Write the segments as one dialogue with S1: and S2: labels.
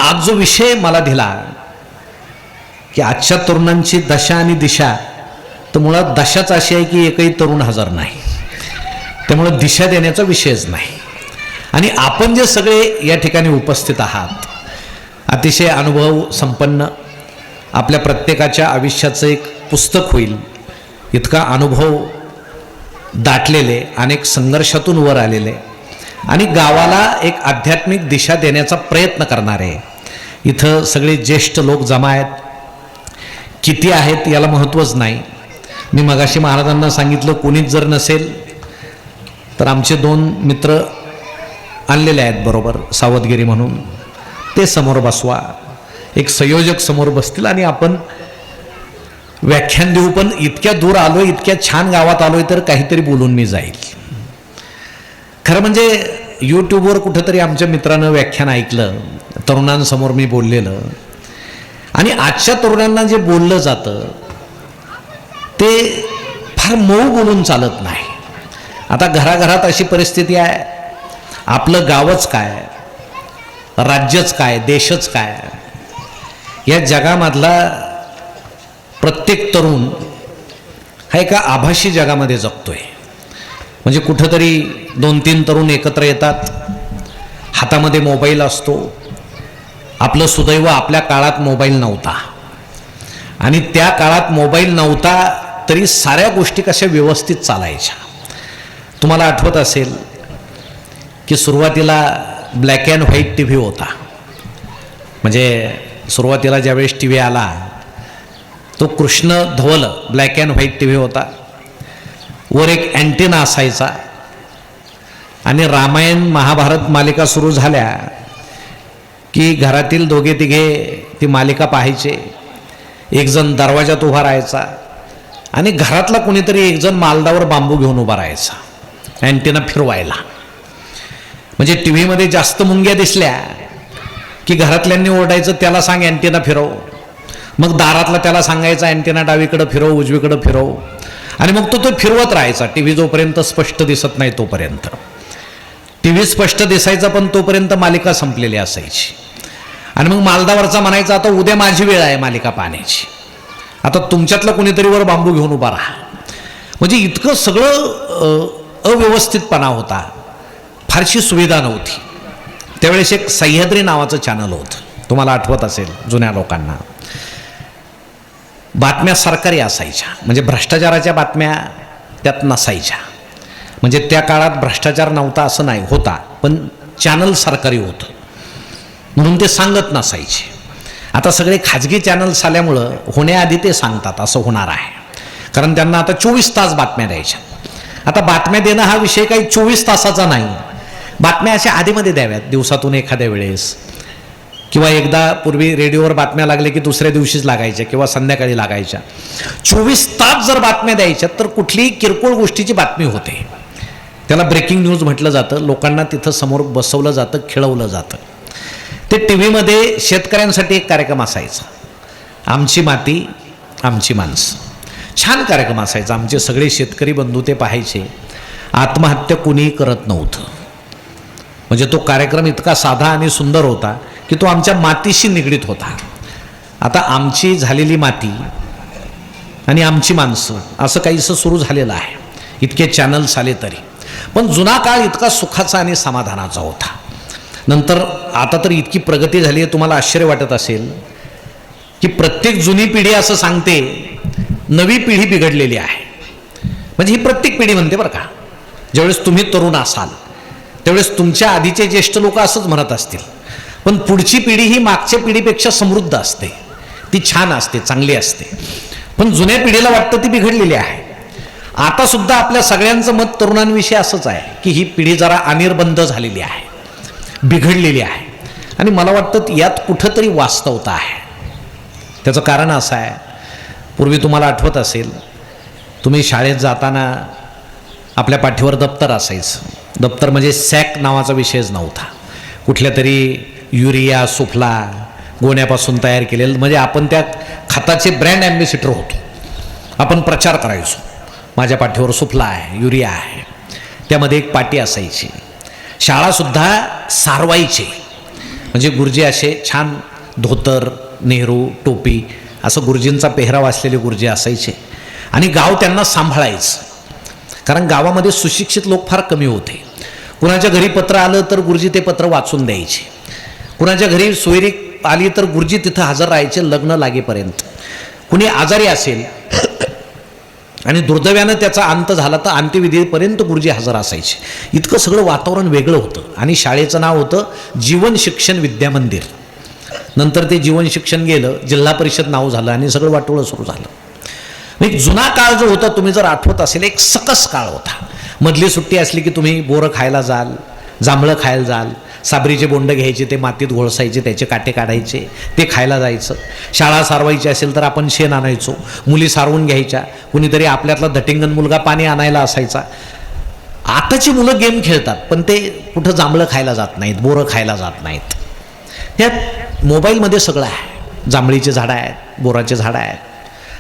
S1: आज जो विषय मला दिला की आजच्या तरुणांची दशा आणि दिशा, तर मुळात दशाच अशी आहे की एकही तरुण हजर नाही, त्यामुळं दिशा देण्याचा विषयच नाही. आणि आपण जे सगळे या ठिकाणी उपस्थित आहात, अतिशय अनुभव संपन्न, आपल्या प्रत्येकाच्या आयुष्याचं एक पुस्तक होईल इतका अनुभव दाटलेले, अनेक संघर्षातून वर आलेले आणि गावाला एक आध्यात्मिक दिशा देण्याचा प्रयत्न करणारे इथं सगळे ज्येष्ठ लोक जमा आहेत. किती आहेत याला महत्त्वच नाही. मी मगाशी महाराजांना सांगितलं, कोणीच जर नसेल तर आमचे 2 मित्र आणलेले आहेत बरोबर, सावधगिरी म्हणून, ते समोर बसवा, एक संयोजक समोर बसतील आणि आपण व्याख्यान देऊ. पण इतक्या दूर आलो, इतक्या छान गावात आलोय तर काहीतरी बोलून मी जाईल. खरं म्हणजे यूट्यूबवर कुठंतरी आमच्या मित्रानं व्याख्यान ऐकलं, तरुणांसमोर मी बोललेलं, आणि आजच्या तरुणांना जे बोललं जातं ते फार मऊ बोलून चालत नाही. आता घराघरात अशी परिस्थिती आहे, आपलं गावच काय, राज्यच काय, देशच काय, या जगामधला प्रत्येक तरुण हा एका आभासी जगामध्ये जगतोय. म्हणजे कुठंतरी 2-3 तरुण एकत्र येतात, हातामध्ये मोबाईल असतो. आपलं सुदैव आपल्या काळात मोबाईल नव्हता, आणि त्या काळात मोबाईल नव्हता तरी साऱ्या गोष्टी कशा व्यवस्थित चालायच्या. तुम्हाला आठवत असेल की सुरुवातीला black and white T V होता. म्हणजे सुरुवातीला ज्यावेळेस टी व्ही आला तो कृष्ण धवल black and white T V होता. वर एक अँटेना असायचा, आणि रामायण महाभारत मालिका सुरू झाल्या की घरातील 2-3 ती मालिका पाहायचे. एक जण दरवाजात उभा राहायचा आणि घरातला कोणीतरी एक जण मालदावर बांबू घेऊन उभा राहायचा अँटेना फिरवायला. म्हणजे टी व्हीमध्ये जास्त मुंग्या दिसल्या की घरातल्यांनी ओरडायचं, त्याला सांग अँटेना फिरव. मग दारातला त्याला सांगायचा अँटेना डावीकडं फिरव, उजवीकडं फिरव, आणि मग तो फिरवत राहायचा टी व्ही जोपर्यंत स्पष्ट दिसत नाही तोपर्यंत. टी व्ही स्पष्ट दिसायचा पण तोपर्यंत मालिका संपलेली असायची. आणि मग मालदावरचा म्हणायचा, आता उद्या माझी वेळ आहे मालिका पाहण्याची, आता तुमच्यातला कोणीतरी वर बांबू घेऊन उभा राहा. म्हणजे इतकं सगळं अव्यवस्थितपणा होता, फारशी सुविधा नव्हती. त्यावेळेस एक सह्याद्री नावाचं चॅनल होतं, तुम्हाला आठवत असेल जुन्या लोकांना. बातम्या सरकारी असायच्या, म्हणजे भ्रष्टाचाराच्या बातम्या त्यात नसायच्या. म्हणजे त्या काळात भ्रष्टाचार नव्हता असं नाही, होता, पण चॅनल सरकारी होतं म्हणून ते सांगत नसायचे. आता सगळे खाजगी चॅनल्स आल्यामुळं होण्याआधी ते सांगतात असं होणार आहे, कारण त्यांना आता 24 तास बातम्या द्यायच्या. आता बातम्या देणं हा विषय काही 24 तासाचा नाही. बातम्या अशा आधीमध्ये द्याव्यात, दिवसातून एखाद्या वेळेस, किंवा एकदा पूर्वी रेडिओवर बातम्या लागल्या की दुसऱ्या दिवशीच लागायच्या किंवा संध्याकाळी लागायच्या. 24 तास जर बातम्या द्यायच्या तर कुठलीही किरकोळ गोष्टीची बातमी होते. त्याला ब्रेकिंग न्यूज म्हटलं जातं. लोकांना तिथं समोर बसवलं जातं, खेळवलं जातं. ते टी व्हीमध्ये शेतकऱ्यांसाठी एक कार्यक्रम असायचा, आमची माती आमची माणसं. छान कार्यक्रम असायचा. आमचे सगळे शेतकरी बंधू ते पाहायचे. आत्महत्या कुणीही करत नव्हतं. म्हणजे तो कार्यक्रम इतका साधा आणि सुंदर होता की तो आमच्या मातीशी निगडीत होता. आता आमची झालेली माती आणि आमची माणसं असं काहीसं सुरू झालेलं आहे, इतके चॅनल्स आले तरी. पण जुना काळ इतका सुखाचा आणि समाधानाचा होता. नंतर आता तर इतकी प्रगती झाली आहे, तुम्हाला आश्चर्य वाटत असेल की प्रत्येक जुनी पिढी असं सांगते नवी पिढी बिघडलेली आहे. म्हणजे ही प्रत्येक पिढी म्हणते बरं का. ज्यावेळेस तुम्ही तरुण असाल त्यावेळेस तुमच्या आधीचे ज्येष्ठ लोक असंच म्हणत असतील, पण पुढची पिढी ही मागच्या पिढीपेक्षा समृद्ध असते, ती छान असते, चांगली असते. पण जुन्या पिढीला वाटतं ती बिघडलेली आहे. आता सुद्धा आपल्या सगळ्यांचं मत तरुणांविषयी असंच आहे की ही पिढी जरा अनिर्बंध झालेली आहे, बिघडलेली आहे. आणि मला वाटतं यात कुठंतरी वास्तवता आहे. त्याचं कारण असं आहे, पूर्वी तुम्हाला आठवत असेल, तुम्ही शाळेत जाताना आपल्या पाठीवर दप्तर असायचं. दप्तर म्हणजे सॅक नावाचा विषयच नव्हता. कुठल्या तरी युरिया, सुफला, गोण्यापासून तयार केलेलं, म्हणजे आपण त्या खताचे ब्रँड ॲम्बेसिडर होतो. आपण प्रचार करायचो, माझ्या पाठीवर सुफला आहे, युरिया आहे. त्यामध्ये एक पाटी असायची. शाळासुद्धा सारवायची. म्हणजे गुरुजी असे छान धोतर, नेहरू, टोपी असं गुरुजींचा पेहराव असलेले गुरुजी असायचे. आणि गाव त्यांना सांभाळायचं, कारण गावामध्ये सुशिक्षित लोक फार कमी होते. कुणाच्या घरी पत्र आलं तर गुरुजी ते पत्र वाचून द्यायचे. कुणाच्या घरी सोयरी आली तर गुरुजी तिथं हजर राहायचे लग्न लागेपर्यंत. कुणी आजारी असेल आणि दुर्दैवानं त्याचा अंत झाला तर अंत्यविधीपर्यंत गुरुजी हजर असायचे. इतकं सगळं वातावरण वेगळं होतं. आणि शाळेचं नाव होतं जीवन शिक्षण विद्यामंदिर. नंतर ते जीवन शिक्षण गेलं, जिल्हा परिषद नाव झालं आणि सगळं वाटोळं सुरू झालं. एक जुना काळ जो होता, तुम्ही जर आठवत असेल, एक सकस काळ होता. मधली सुट्टी असली की तुम्ही बोरं खायला जाल, जांभळं खायला जाल, साबरीचे बोंड घ्यायचे, ते मातीत घोळसायचे, त्याचे काटे काढायचे, ते खायला जायचं. शाळा सारवायची असेल तर आपण शेण आणायचो, मुली सारवून घ्यायच्या. कुणीतरी आपल्यातला दटिंगन मुलगा पाणी आणायला असायचा. आताची मुलं गेम खेळतात, पण ते कुठं जांभळं खायला जात नाहीत, बोरं खायला जात नाहीत. त्यात मोबाईलमध्ये सगळं आहे. जांभळीचे झाडं आहेत, बोराचे झाडं आहेत.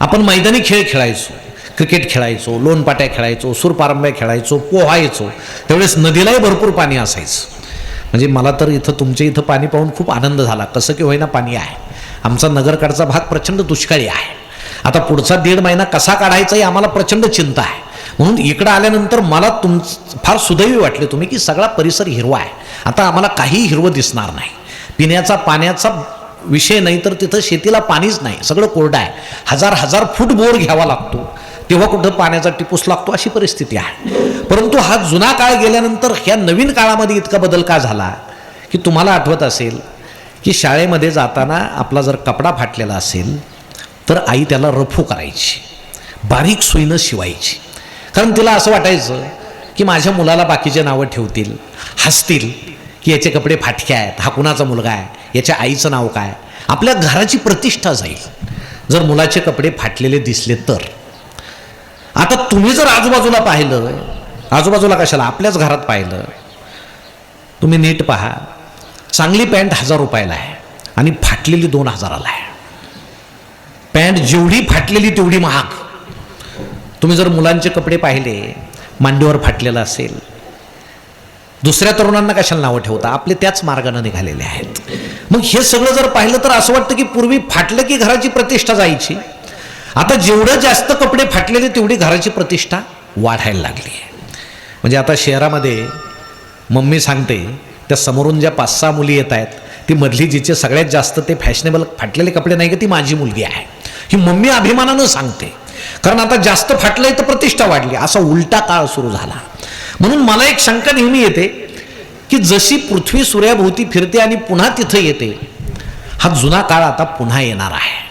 S1: आपण मैदानी खेळ खेळायचो, क्रिकेट खेळायचो, लोणपाट्या खेळायचो, सूरपारंब्या खेळायचो, पोहायचो. त्यावेळेस नदीलाही भरपूर पाणी असायचं. म्हणजे मला तर इथं तुमच्या इथं पाणी पाहून खूप आनंद झाला. कसं की होईना पाणी आहे. आमचा नगरकडचा भाग प्रचंड दुष्काळी आहे. आता पुढचा 1.5 महिना कसा काढायचा ही आम्हाला प्रचंड चिंता आहे. म्हणून इकडं आल्यानंतर मला फार सुदैवी वाटले तुम्ही, की सगळा परिसर हिरवा आहे. आता आम्हाला काही हिरवं दिसणार नाही. पिण्याचा पाण्याचा विषय नाही, तर तिथं शेतीला पाणीच नाही, सगळं कोरडं आहे. 1000 फूट बोर घ्यावा लागतो, तेव्हा कुठं पाण्याचा टिपूस लागतो, अशी परिस्थिती आहे. परंतु हा जुना काळ गेल्यानंतर ह्या नवीन काळामध्ये इतका बदल का झाला, की तुम्हाला आठवत असेल की शाळेमध्ये जाताना आपला जर कपडा फाटलेला असेल तर आई त्याला रफू करायची, बारीक सुईनं शिवायची. कारण तिला असं वाटायचं की माझ्या मुलाला बाकीचे नावं ठेवतील, हसतील की याचे कपडे फाटके आहेत, हा कुणाचा मुलगा आहे, याच्या आईचं नाव काय, आपल्या घराची प्रतिष्ठा जाईल जर मुलाचे कपडे फाटलेले दिसले तर. आता तुम्ही जर आजूबाजूला पाहिलं, आजूबाजूला कशाला, आपल्याच घरात पाहिलं, तुम्ही नीट पहा, चांगली पॅन्ट 1000 रुपयाला आहे आणि फाटलेली 2000ला आहे. पॅन्ट जेवढी फाटलेली तेवढी महाग. तुम्ही जर मुलांचे कपडे पाहिले, मांडीवर फाटलेलं असेल, दुसऱ्या तरुणांना कशाला नावं ठेवता, आपले त्याच मार्गाने निघालेले आहेत. मग हे सगळं जर पाहिलं तर असं वाटतं की पूर्वी फाटलं की घराची प्रतिष्ठा जायची. आता जेवढं जास्त कपडे फाटलेले तेवढी घराची प्रतिष्ठा वाढायला लागली आहे. म्हणजे आता शहरामध्ये मम्मी सांगते, त्या समोरून ज्या 5-6 मुली येत आहेत, ती मधली जिचे सगळ्यात जास्त ते फॅशनेबल फाटलेले कपडे नाही का, ती माझी मुलगी आहे, ही मम्मी अभिमानानं सांगते. कारण आता जास्त फाटलंय तर प्रतिष्ठा वाढली, असा उलटा काळ सुरू झाला. म्हणून मला एक शंका नेहमी येते की जशी पृथ्वी सूर्याभोवती फिरते आणि पुन्हा तिथं येते, हा जुना काळ आता पुन्हा येणार आहे.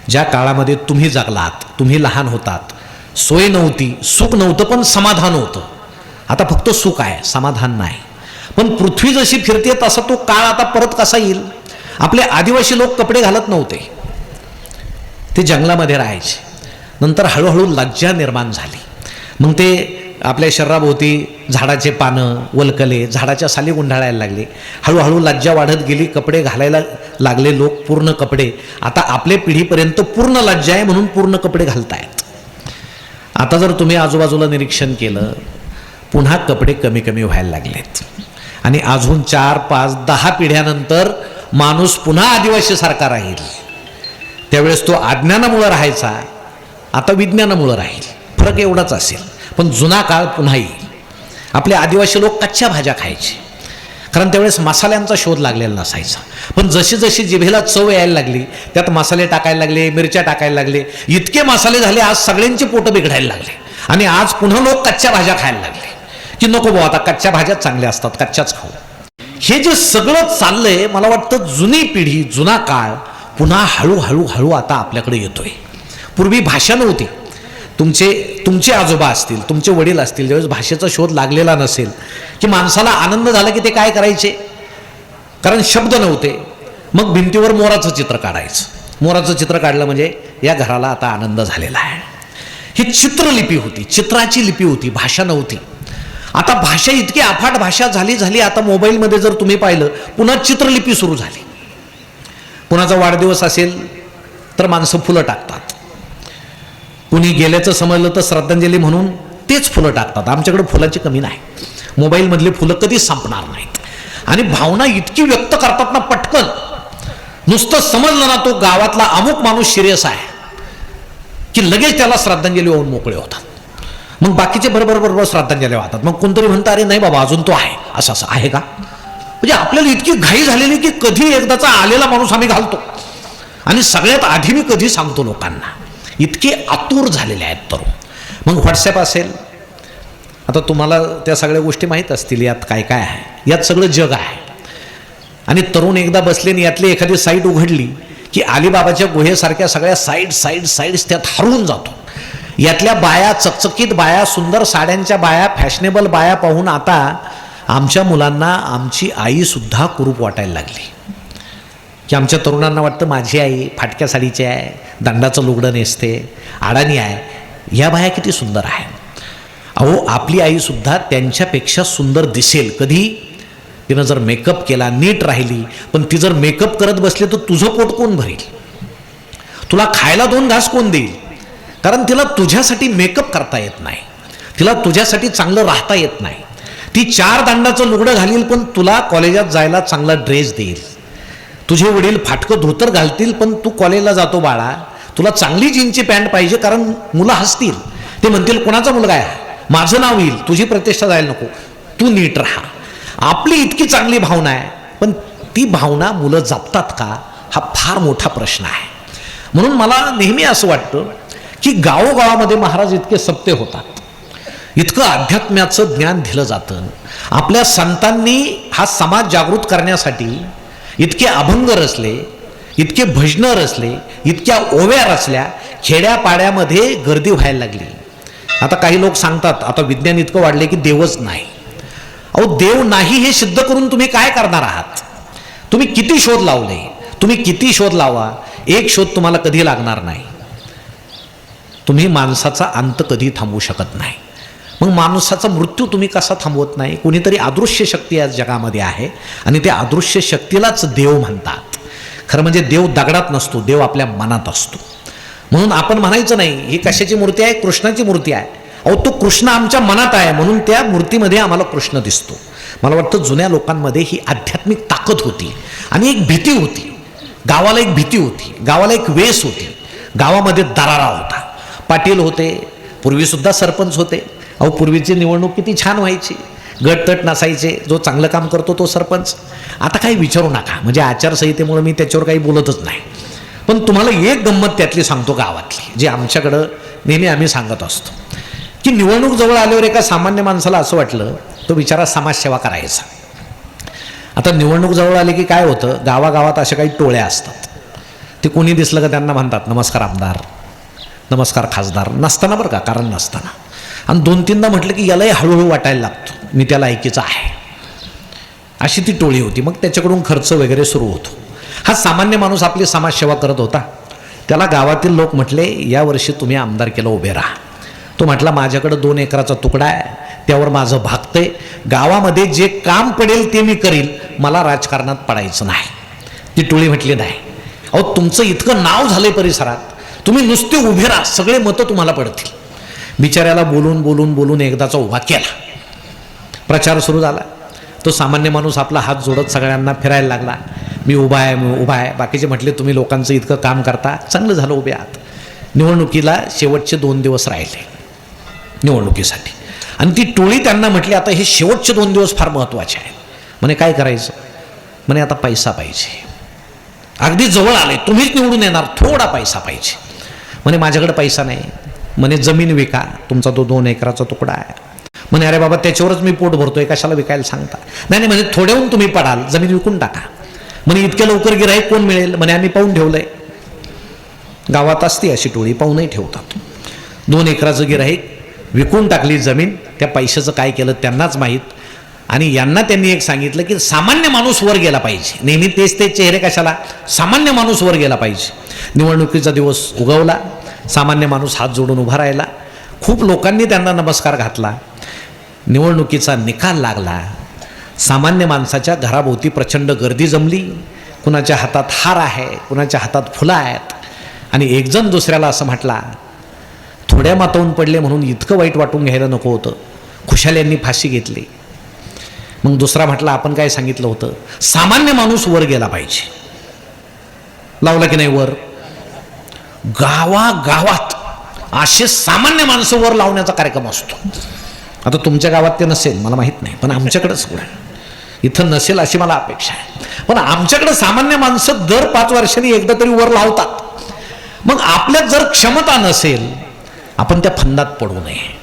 S1: ज्या काळामध्ये तुम्ही जगलात, तुम्ही लहान होतात, सोय नव्हती, सुख नव्हतं, पण समाधान होतं. आता फक्त सुख आहे, समाधान नाही. पण पृथ्वी जशी फिरते तसा तो काळ आता परत कसा येईल. आपले आदिवासी लोक कपडे घालत नव्हते, ते जंगलामध्ये राहायचे. नंतर हळूहळू लज्जा निर्माण झाली. मग ते आपल्या शरीराभोवती झाडाचे पानं, वलकले, झाडाच्या साली गुंडाळायला लागले. हळूहळू लज्जा वाढत गेली, कपडे घालायला लागले लोक, पूर्ण कपडे. आता आपल्या पिढीपर्यंत पूर्ण लज्जा आहे म्हणून पूर्ण कपडे घालतायत. आता जर तुम्ही आजूबाजूला निरीक्षण केलं, पुन्हा कपडे कमी कमी व्हायला लागलेत. आणि अजून 4, 5, 10 पिढ्यानंतर माणूस पुन्हा आदिवासीसारखा राहील. त्यावेळेस तो अज्ञानामुळं राहायचा, आता विज्ञानामुळं राहील. फरक एवढाच असेल. पण जुना काळ पुन्हा येईल. आपले आदिवासी लोक कच्च्या भाज्या खायचे, कारण त्यावेळेस मसाल्यांचा शोध लागलेला नसायचा. पण जशी जशी जिभेला चव यायला लागली, त्यात मसाले टाकायला लागले, मिरच्या टाकायला लागले, इतके मसाले झाले आज सगळ्यांचे पोटं बिघडायला लागले. आणि आज पुन्हा लोक कच्च्या भाज्या खायला लागले की नको भाऊ, आता कच्च्या भाज्याच चांगल्या असतात, कच्च्याच खाऊ. हे जे सगळं चाललंय, मला वाटतं जुनी पिढी, जुना काळ पुन्हा हळूहळू हळू आता आपल्याकडे येतोय. पूर्वी भाषा नव्हती. तुमचे आजोबा असतील, तुमचे वडील असतील, ज्यावेळेस भाषेचा शोध लागलेला नसेल, की माणसाला आनंद झाला की ते काय करायचे, कारण शब्द नव्हते, मग भिंतीवर मोराचं चित्र काढायचं. मोराचं चित्र काढलं म्हणजे या घराला आता आनंद झालेला आहे. ही चित्रलिपी होती, चित्राची लिपी होती, भाषा नव्हती. आता भाषा इतकी अफाट भाषा झाली. आता मोबाईलमध्ये जर तुम्ही पाहिलं, पुन्हा चित्रलिपी सुरू झाली. कुणाचा वाढदिवस असेल तर माणसं फुलं टाकतात. कुणी गेल्याचं समजलं तर श्रद्धांजली म्हणून तेच फुलं टाकतात. आमच्याकडे फुलाची कमी नाही. मोबाईलमधली फुलं कधीच संपणार नाहीत. आणि भावना इतकी व्यक्त करतात ना पटकन, नुसतं समजलं ना तो गावातला अमुक माणूस सिरियस आहे की लगेच त्याला श्रद्धांजली वाहून मोकळे होतात. मग बाकीचे बरोबर श्रद्धांजली वाहतात. मग कोणतरी म्हणतं अरे नाही बाबा अजून तो आहे, असं असं आहे का? म्हणजे आपल्याला इतकी घाई झालेली की कधी एकदाचा आलेला माणूस आम्ही घालतो आणि सगळ्यात आधी मी कधी सांगतो लोकांना. इतके आतुर झालेले आहेत तरुण. मग व्हॉट्सॲप असेल, आता तुम्हाला त्या सगळ्या गोष्टी माहीत असतील यात काय काय आहे. यात सगळं जग आहे. आणि तरुण एकदा बसले आणि यातली एखादी साईट उघडली की अलिबाबाच्या गुहेसारख्या सगळ्या साईड्स त्यात हरवून जातो. यातल्या बाया, चकचकीत बाया, सुंदर साड्यांच्या बाया, फॅशनेबल बाया पाहून आता आमच्या मुलांना आमची आईसुद्धा कुरूप वाटायला लागली. की आमच्या तरुणांना वाटतं माझी आई फाटक्या साडीची आहे, दंडाचं लुगडं नेसते, अडाणी आहे. ह्या बाया किती सुंदर आहे. अहो आपली आईसुद्धा त्यांच्यापेक्षा सुंदर दिसेल कधी? तिनं जर मेकअप केला, नीट राहिली. पण ती जर मेकअप करत बसली तर तुझं पोट कोण भरेल? तुला खायला 2 घास कोण देईल? कारण तिला तुझ्यासाठी मेकअप करता येत नाही, तिला तुझ्यासाठी चांगलं राहता येत नाही. ती 4 दांडाचं लुगडं घालील पण तुला कॉलेजात जायला चांगला ड्रेस देईल. तुझे वडील फाटकं धोतर घालतील पण तू कॉलेजला जातो बाळा, तुला चांगली जीनची पॅन्ट पाहिजे कारण मुलं हसतील. ते म्हणतील कोणाचा मुलगा आहे, माझं नाव येईल, तुझी प्रतिष्ठा जायला नको, तू नीट राहा. आपली इतकी चांगली भावना आहे पण ती भावना मुलं जपतात का? हा फार मोठा प्रश्न आहे. म्हणून मला नेहमी असं वाटतं की गावोगावामध्ये महाराज इतके सप्ते होतात, इतकं अध्यात्म्याचं ज्ञान दिलं जातं. आपल्या संतांनी हा समाज जागृत करण्यासाठी इतके अभंग रचले, इतके भजनं रचले, इतक्या ओव्या रचल्या. खेड्यापाड्यामध्ये गर्दी व्हायला लागली. आता काही लोक सांगतात आता विज्ञान इतकं वाढले की देवच नाही. अहो देव नाही हे सिद्ध करून तुम्ही काय करणार आहात? तुम्ही किती शोध लावले, तुम्ही किती शोध लावा, एक शोध तुम्हाला कधी लागणार नाही. तुम्ही माणसाचा अंत कधी थांबवू शकत नाही. मग माणसाचा मृत्यू तुम्ही कसा थांबवत नाही? कुणीतरी अदृश्य शक्ती या जगामध्ये आहे आणि त्या अदृश्य शक्तीलाच देव म्हणतात. खरं म्हणजे देव दगडात नसतो, देव आपल्या मनात असतो. म्हणून आपण म्हणायचं नाही ही कशाची मूर्ती आहे, कृष्णाची मूर्ती आहे. अहो तो कृष्ण आमच्या मनात आहे म्हणून त्या मूर्तीमध्ये आम्हाला कृष्ण दिसतो. मला वाटतं जुन्या लोकांमध्ये ही आध्यात्मिक ताकद होती आणि एक भीती होती. गावाला एक भीती होती, गावाला एक वेस होती, गावामध्ये दरारा होता. पाटील होते, पूर्वीसुद्धा सरपंच होते. अहो पूर्वीची निवडणूक किती छान व्हायची, गटतट नसायचे. जो चांगलं काम करतो तो सरपंच. आता काही विचारू नका, म्हणजे आचारसंहितेमुळे मी त्याच्यावर काही बोलतच नाही. पण तुम्हाला एक गंमत त्यातली सांगतो गावातली, जी आमच्याकडं नेहमी आम्ही सांगत असतो की निवडणूक जवळ आल्यावर एका सामान्य माणसाला असं वाटलं तो बिचारा समाजसेवा करायचा. आता निवडणूक जवळ आली की काय होतं, गावागावात अशा काही टोळ्या असतात. ते कोणी दिसलं का त्यांना म्हणतात नमस्कार आमदार, नमस्कार खासदार. नसताना बरं का, कारण नसताना. आणि 2-3दा म्हटलं की यालाही हळूहळू वाटायला लागतो मी त्याला ऐकीचा आहे. अशी ती टोळी होती. मग त्याच्याकडून खर्च वगैरे सुरू होतो. हा सामान्य माणूस आपली समाजसेवा करत होता. त्याला गावातील लोक म्हटले यावर्षी तुम्ही आमदारकीला उभे राहा. तो म्हटला माझ्याकडं 2 एकराचा तुकडा आहे, त्यावर माझं भागतंय, गावामध्ये जे काम पडेल ते मी करील, मला राजकारणात पडायचं नाही. ती टोळी म्हटली नाही. अहो तुमचं इतकं नाव झालंय परिसरात, तुम्ही नुसते उभे राहा, सगळे मतं तुम्हाला पडतील. बिचाऱ्याला बोलून बोलून बोलून एकदाचा उभा केला. प्रचार सुरू झाला. तो सामान्य माणूस आपला हात जोडत सगळ्यांना फिरायला लागला, मी उभा आहे, मी उभा आहे. बाकीचे म्हटले तुम्ही लोकांचं इतकं काम करता, चांगलं झालं उभे आहात. निवडणुकीला शेवटचे 2 दिवस राहिले निवडणुकीसाठी. आणि ती टोळी त्यांना म्हटली आता हे शेवटचे 2 दिवस फार महत्त्वाचे आहेत. म्हणे काय करायचं? म्हणे आता पैसा पाहिजे, अगदी जवळ आले, तुम्हीच निवडून येणार, थोडा पैसा पाहिजे. म्हणे माझ्याकडे पैसा नाही. म्हणे जमीन विका, तुमचा तो 2 एकराचा तुकडा आहे. म्हणे अरे बाबा त्याच्यावरच मी पोट भरतोय, कशाला विकायला सांगता? नाही म्हणे थोड्याहून तुम्ही पडाल, जमीन विकून टाका. म्हणे इतक्या लवकर गिऱ्हाईक कोण मिळेल? म्हणे आम्ही पाहून ठेवलंय. गावात असते अशी टोळी, पाहूनही ठेवतात. 2 एकराचं गिऱ्हाईक, विकून टाकली जमीन. त्या पैशाचं काय केलं त्यांनाच माहीत. आणि यांना त्यांनी एक सांगितलं की सामान्य माणूस वर गेला पाहिजे. नेहमी तेच चेहरे कशाला, सामान्य माणूस वर गेला पाहिजे. निवडणुकीचा दिवस उगवला, सामान्य माणूस हात जोडून उभा राहिला. खूप लोकांनी त्यांना नमस्कार घातला. निवडणुकीचा निकाल लागला. सामान्य माणसाच्या घराभोवती प्रचंड गर्दी जमली. कुणाच्या हातात हार आहे, कुणाच्या हातात फुलं आहेत. आणि एकजण दुसऱ्याला असं म्हटला थोड्या मातावून पडले म्हणून इतकं वाईट वाटून घ्यायला नको होतं. खुशाल यांनी फाशी घेतली. मग दुसरा म्हटला, आपण काय सांगितलं होतं, सामान्य माणूस वर गेला पाहिजे. लावला की नाही वर? गावागावात असे सामान्य माणसं वर लावण्याचा कार्यक्रम असतो. आता तुमच्या गावात ते नसेल मला माहित नाही, पण आमच्याकडेच इथं नसेल अशी मला अपेक्षा आहे. पण आमच्याकडे सामान्य माणसं दर 5 वर्षांनी एकदा तरी वर लावतात. मग आपल्यात जर क्षमता नसेल, आपण त्या फंदात पडू नये.